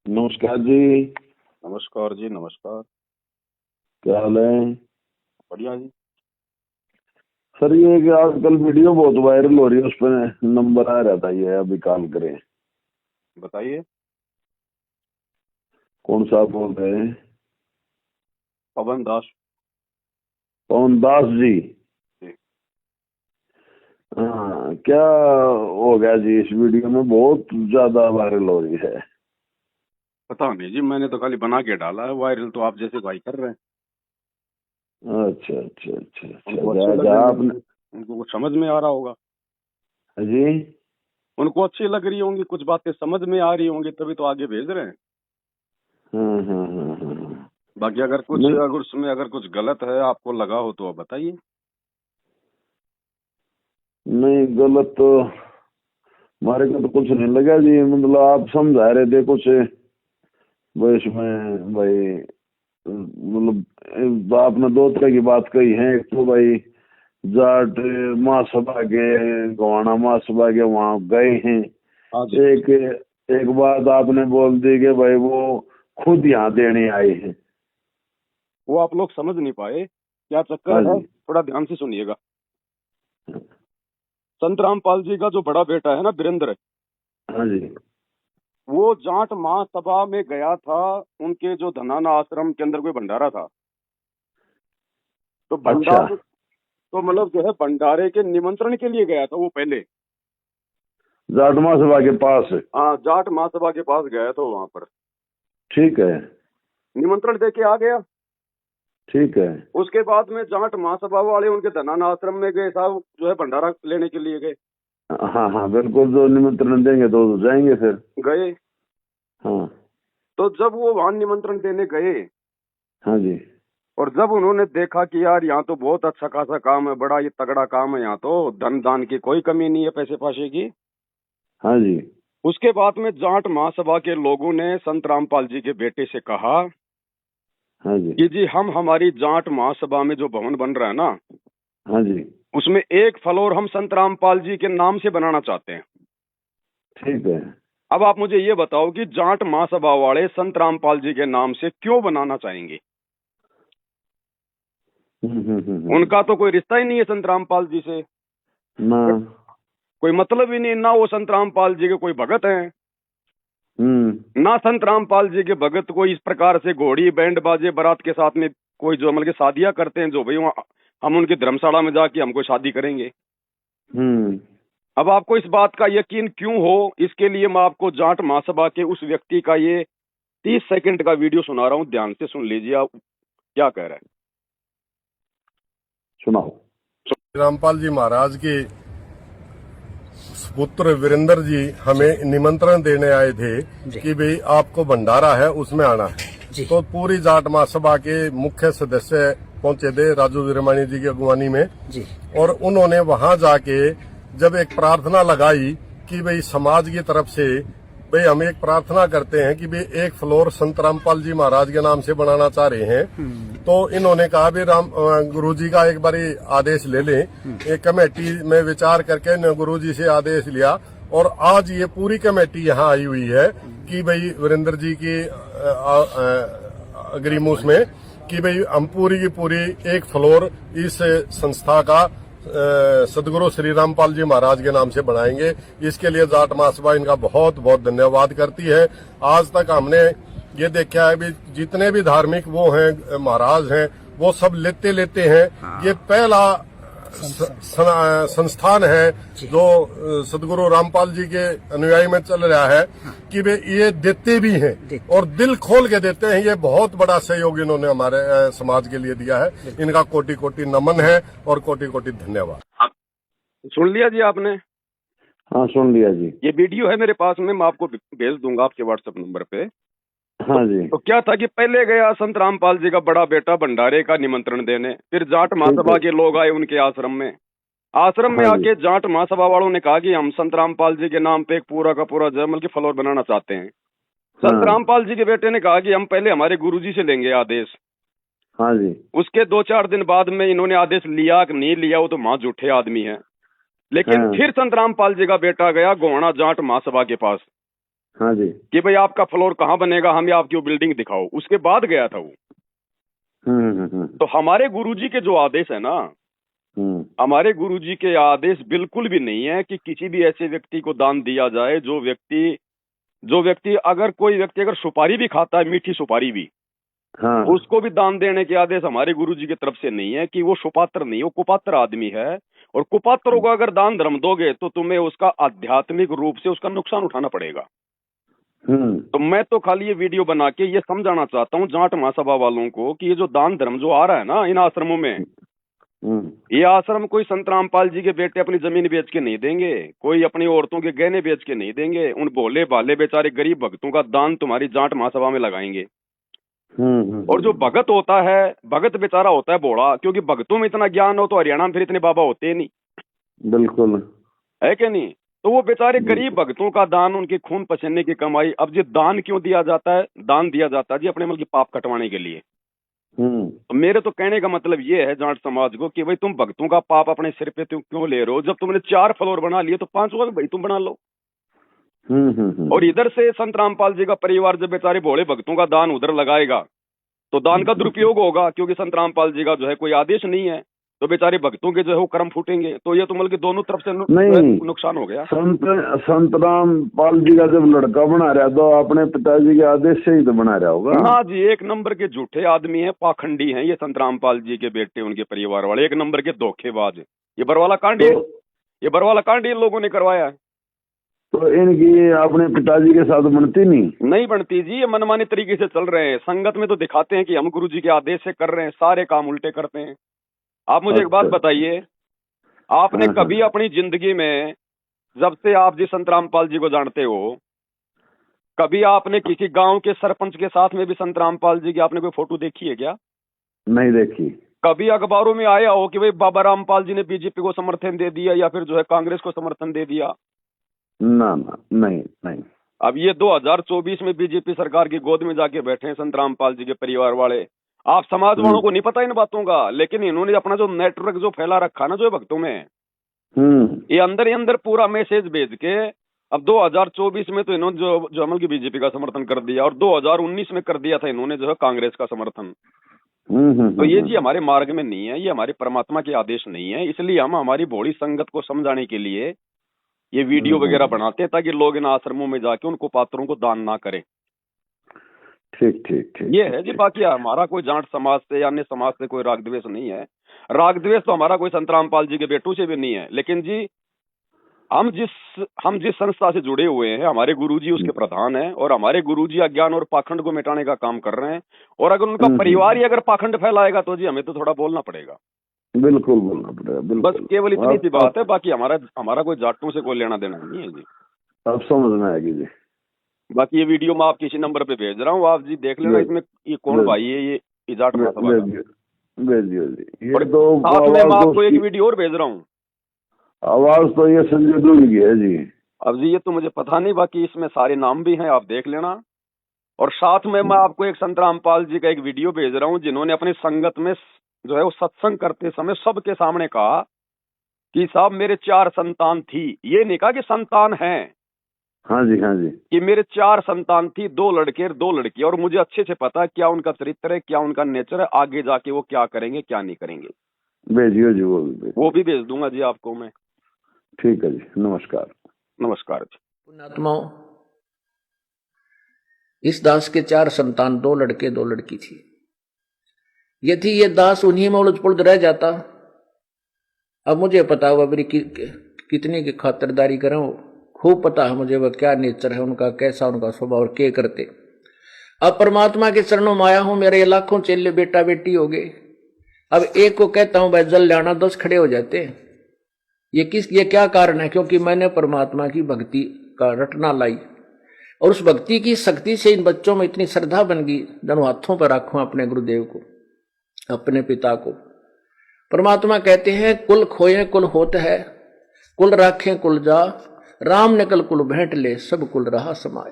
नमस्कार जी। नमस्कार जी, नमस्कार। क्या हाल है? बढ़िया जी। सर ये कि आजकल वीडियो बहुत वायरल हो रही है, उस पर नंबर आ रहा था, ये अभी कॉल करें। बताइए। कौन सा आप बोल रहे हैं? पवन दास पवन दास जी। जी। हाँ, क्या हो गया जी? इस वीडियो में बहुत ज्यादा वायरल हो रही है। पता नहीं जी, मैंने तो खाली बना के डाला है। वायरल तो आप जैसे भाई कर रहे हैं। अच्छा अच्छा अच्छा अच्छा, उनको अच्छी जा लग जा रही आपने। होंगी, उनको कुछ समझ में आ रहा होगा। जी। उनको अच्छी लग रही होंगी, कुछ बातें समझ में आ रही होंगी, तभी तो आगे भेज रहे हैं। हाँ हाँ हाँ हाँ हाँ। बाकी अगर नहीं उसमें अगर कुछ गलत है आपको लगा हो तो आप बताइए। नहीं, गलत तो हमारे को तो कुछ नहीं लगा जी। मतलब आप समझा रहे थे कुछ भाई, इसमें भाई मतलब आपने दो तरह की बात कही है। एक तो भाई जाट महासभा के, गोवाना महासभा के वहां गए हैं। हाँ जी। एक एक बात आपने बोल दी कि भाई वो खुद यहाँ देने आए हैं। वो आप लोग समझ नहीं पाए, क्या हाँ चक्कर है, जी। थोड़ा ध्यान से सुनिएगा। संत रामपाल जी का जो बड़ा बेटा है ना, वीरेंद्र, हाँ जी। वो जाट महासभा में गया था। उनके जो धनाना आश्रम के अंदर कोई भंडारा था, तो अच्छा, भंडार तो मतलब जो है भंडारे के निमंत्रण के लिए गया था वो पहले। जाट महासभा के पास। हाँ, जाट महासभा के पास गया तो वहां पर ठीक है। निमंत्रण दे के आ गया। ठीक है। उसके बाद में जाट महासभा वाले उनके धनाना आश्रम में गए साहब, जो है भंडारा लेने के लिए गए। हाँ हाँ बिल्कुल, जो निमंत्रण देंगे तो जाएंगे फिर। गए हाँ। तो जब वो वहां निमंत्रण देने गए, हाँ जी। और जब उन्होंने देखा कि यार यहाँ तो बहुत अच्छा खासा काम है, बड़ा ये तगड़ा काम है, यहाँ तो धन दान की कोई कमी नहीं है, पैसे पासे की। हाँ जी। उसके बाद में जाट महासभा के लोगों ने संत रामपाल जी के बेटे से कहा हाँ जी। कि जी हम हमारी जाट महासभा में जो भवन बन रहा है ना, हाँ जी। उसमें एक फ्लोर हम संत रामपाल जी के नाम से बनाना चाहते हैं। ठीक है। अब आप मुझे ये बताओ कि जाट महासभा वाले संत रामपाल जी के नाम से क्यों बनाना चाहेंगे? उनका तो कोई रिश्ता ही नहीं है संत रामपाल जी से, ना। कोई मतलब ही नहीं। ना वो संत रामपाल जी के कोई भगत हैं, ना संत रामपाल जी के भगत कोई इस प्रकार से घोड़ी बैंड बाजे बारात के साथ में कोई जो मतलब शादियां करते हैं, जो भाई हम उनकी धर्मशाला में जाके हमको शादी करेंगे। अब आपको इस बात का यकीन क्यों हो, इसके लिए मैं आपको जाट महासभा के उस व्यक्ति का ये 30 सेकंड का वीडियो सुना रहा हूं, ध्यान से सुन लीजिए आप क्या कह रहा है। सुनाओ। रामपाल जी महाराज के पुत्र वीरेंद्र जी हमें निमंत्रण देने आए थे कि भाई आपको भंडारा है उसमें आना है। तो पूरी जाट महासभा के मुख्य सदस्य पहुंचे थे राजू वीरमानी जी की अगुवानी में जी। और उन्होंने वहां जाके जब एक प्रार्थना लगाई कि भाई समाज की तरफ से भाई हम एक प्रार्थना करते हैं कि भाई एक फ्लोर संत रामपाल जी महाराज के नाम से बनाना चाह रहे हैं। तो इन्होंने कहा भी गुरु जी का एक बारी आदेश ले लें। एक कमेटी में विचार करके गुरु जी से आदेश लिया और आज ये पूरी कमेटी यहाँ आई हुई है कि भाई वीरेंद्र जी की अग्रिमूस में कि भाई हम पूरी की पूरी एक फ्लोर इस संस्था का सदगुरु श्री रामपाल जी महाराज के नाम से बनाएंगे। इसके लिए जाट महासभा इनका बहुत बहुत धन्यवाद करती है। आज तक हमने ये देखा है भी जितने भी धार्मिक वो हैं महाराज हैं वो सब लेते हैं। ये पहला संस्थान है जो सदगुरु रामपाल जी के अनुयायी में चल रहा है कि वे ये देते भी हैं और दिल खोल के देते हैं। ये बहुत बड़ा सहयोग इन्होंने हमारे समाज के लिए दिया है। इनका कोटि कोटि नमन है और कोटि कोटि धन्यवाद। सुन लिया जी आपने? हाँ सुन लिया जी। ये वीडियो है मेरे पास में, मैं आपको भेज दूंगा आपके व्हाट्सएप नंबर पे। हाँ जी। तो क्या था कि पहले गया संत रामपाल जी का बड़ा बेटा भंडारे का निमंत्रण देने, फिर जाट महासभा के लोग आए उनके आश्रम में। में आके जाट महासभा वालों ने कहा कि हम संत रामपाल जी के नाम पे एक पूरा का पूरा जमल की फ्लोर बनाना चाहते हैं। संत रामपाल जी के बेटे ने कहा कि हम पहले हमारे गुरुजी से लेंगे आदेश। हाँ जी। उसके 2-4 दिन बाद में इन्होंने आदेश लिया कि नहीं लिया, वो तो वहां झूठे आदमी हैं। लेकिन फिर संत रामपाल जी का बेटा गया गोवाना जाट महासभा के पास। हाँ जी। कि भाई आपका फ्लोर कहाँ बनेगा, हमें आपकी वो बिल्डिंग दिखाओ, उसके बाद गया था वो। तो हमारे गुरुजी के जो आदेश है ना, हमारे गुरुजी के आदेश बिल्कुल भी नहीं है कि किसी भी ऐसे व्यक्ति को दान दिया जाए जो व्यक्ति अगर सुपारी भी खाता है, मीठी सुपारी भी, हाँ। उसको भी दान देने के आदेश हमारे गुरुजी की तरफ से नहीं है। कि वो सुपात्र नहीं, वो कुपात्र आदमी है। और कुपात्रों को अगर दान धर्म दोगे तो तुम्हें उसका आध्यात्मिक रूप से उसका नुकसान उठाना पड़ेगा। तो मैं तो खाली ये वीडियो बना के ये समझाना चाहता हूँ जाट महासभा वालों को कि ये जो दान धर्म जो आ रहा है ना इन आश्रमों में, ये आश्रम कोई संत रामपाल जी के बेटे अपनी जमीन बेच के नहीं देंगे, कोई अपनी औरतों के गहने बेच के नहीं देंगे। उन भोले भाले बेचारे गरीब भक्तों का दान तुम्हारी जाट महासभा में लगाएंगे। और जो भगत होता है, भगत बेचारा होता है भोला, क्योंकि भक्तों में इतना ज्ञान हो तो हरियाणा में फिर इतने बाबा होते नहीं, बिल्कुल है क्या नहीं। तो वो बेचारे गरीब भक्तों का दान, उनके खून पसीने की कमाई। अब जी दान क्यों दिया जाता है? दान दिया जाता है जी अपने मतलब की पाप कटवाने के लिए। तो मेरे तो कहने का मतलब ये है जाट समाज को कि भाई तुम भक्तों का पाप अपने सिर पे तुम क्यों ले रहे हो? जब तुमने 4 फ्लोर बना लिए तो 5वां भी भाई तुम बना लो। और इधर से संत रामपाल जी का परिवार जब बेचारे भोले भक्तों का दान उधर लगाएगा तो दान का दुरुपयोग होगा, क्योंकि संत रामपाल जी का जो है कोई आदेश नहीं है, तो बेचारे भक्तों के जो है वो कर्म फूटेंगे। तो ये तो मतलब कि दोनों तरफ से नुकसान हो गया। संत रामपाल जी का जब लड़का बना रहा तो अपने पिताजी के आदेश से ही तो बना रहा होगा। हाँ जी, 1 नंबर के झूठे आदमी हैं, पाखंडी हैं ये संत रामपाल जी के बेटे, उनके परिवार वाले 1 नंबर के धोखेबाज। ये बरवाला कांड इन लोगों ने करवाया है। तो इनकी अपने पिताजी के साथ बनती नहीं बनती जी, ये मनमानी तरीके से चल रहे हैं। संगत में तो दिखाते हैं कि हम गुरुजी के आदेश से कर रहे हैं, सारे काम उल्टे करते हैं। आप मुझे एक बात बताइए, आपने कभी अपनी जिंदगी में, जब से आप जी संत रामपाल जी को जानते हो, कभी आपने किसी गांव के सरपंच के साथ में भी संत रामपाल जी की आपने कोई फोटो देखी है क्या? नहीं देखी। कभी अखबारों में आया हो कि भाई बाबा रामपाल जी ने बीजेपी को समर्थन दे दिया या फिर जो है कांग्रेस को समर्थन दे दिया? ना नहीं। अब ये 2024 में बीजेपी सरकार की गोद में जाके बैठे हैं संत रामपाल जी के परिवार वाले। आप समाज वालों को नहीं पता इन बातों का, लेकिन इन्होंने अपना जो नेटवर्क जो फैला रखा ना जो भक्तों में, ये अंदर ही अंदर पूरा मैसेज भेज के अब 2024 में तो इन्होंने जो अमल की बीजेपी का समर्थन कर दिया और 2019 में कर दिया था इन्होंने जो है कांग्रेस का समर्थन। तो ये जी हमारे मार्ग में नहीं है, ये हमारे परमात्मा के आदेश नहीं है। इसलिए हम हमारी भोली संगत को समझाने के लिए ये वीडियो वगैरह बनाते हैं ताकि लोग इन आश्रमों में जाके उनको पात्रों को दान ना करें। ठीक ये है जी। बाकी हमारा कोई जाट समाज से या अन्य समाज से कोई राग द्वेष नहीं है। राग द्वेष तो हमारा कोई संत रामपाल जी के बेटों से भी नहीं है। लेकिन जी हम जिस संस्था से जुड़े हुए हैं, हमारे गुरुजी उसके प्रधान हैं और हमारे गुरुजी अज्ञान और पाखंड को मिटाने का काम कर रहे हैं। और अगर उनका परिवार ही अगर पाखंड फैलाएगा तो जी हमें तो थोड़ा बोलना पड़ेगा। बिल्कुल बोलना पड़ेगा, बिल्कुल। बस केवल इतनी सी बात है। बाकी हमारा कोई जाटों से कोई लेना देना नहीं है जी। अब समझ में आएगी जी। बाकी ये वीडियो मैं आप किसी नंबर पे भेज रहा हूँ, आप जी देख लेना। इसमें ये कौन भाई है, ये जाट महासभा का। भेजिए जी। और साथ में मैं आपको एक वीडियो और भेज रहा हूँ। आवाज तो ये संजय दुल की है जी। अब जी ये तो मुझे पता नहीं, बाकी इसमें सारे नाम भी हैं, आप देख लेना। और साथ में मैं आपको एक संत रामपाल जी का एक वीडियो भेज रहा हूँ जिन्होंने अपनी संगत में जो है वो सत्संग करते समय सबके सामने कहा कि साहब मेरे 4 संतान थी। ये नहीं कहा कि संतान है। हाँ जी कि मेरे 4 संतान थी, 2 लड़के और 2 लड़की, और मुझे अच्छे से पता है क्या उनका चरित्र है, क्या उनका नेचर है, आगे जाके वो क्या करेंगे क्या नहीं करेंगे। भेजियो जी। वो भी भेज दूंगा जी आपको मैं। ठीक है जी। नमस्कार जी। पुण्यात्माओं, इस दास के 4 संतान, 2 लड़के 2 लड़की थी। यदि ये दास उन्हीं में उलझ पुलझ रह जाता, अब मुझे पता हुआ मेरी कितनी की खातिरदारी करूं, खूब पता है मुझे वह क्या नेचर है उनका, कैसा उनका स्वभाव और क्या करते। अब परमात्मा के चरणों में आया हूं, मेरे लाखों चेले बेटा बेटी हो गए। अब एक को कहता हूं भाई जल लाना, 10 खड़े हो जाते हैं। ये क्या कारण है? क्योंकि मैंने परमात्मा की भक्ति का रटना लाई और उस भक्ति की शक्ति से इन बच्चों में इतनी श्रद्धा बन गई, दोनों हाथों पर रखूं अपने गुरुदेव को, अपने पिता को। परमात्मा कहते हैं कुल खोए कुल होत है, कुल राखें कुल जा, राम निकल कुल भेंट ले, सब कुल रहा समाए।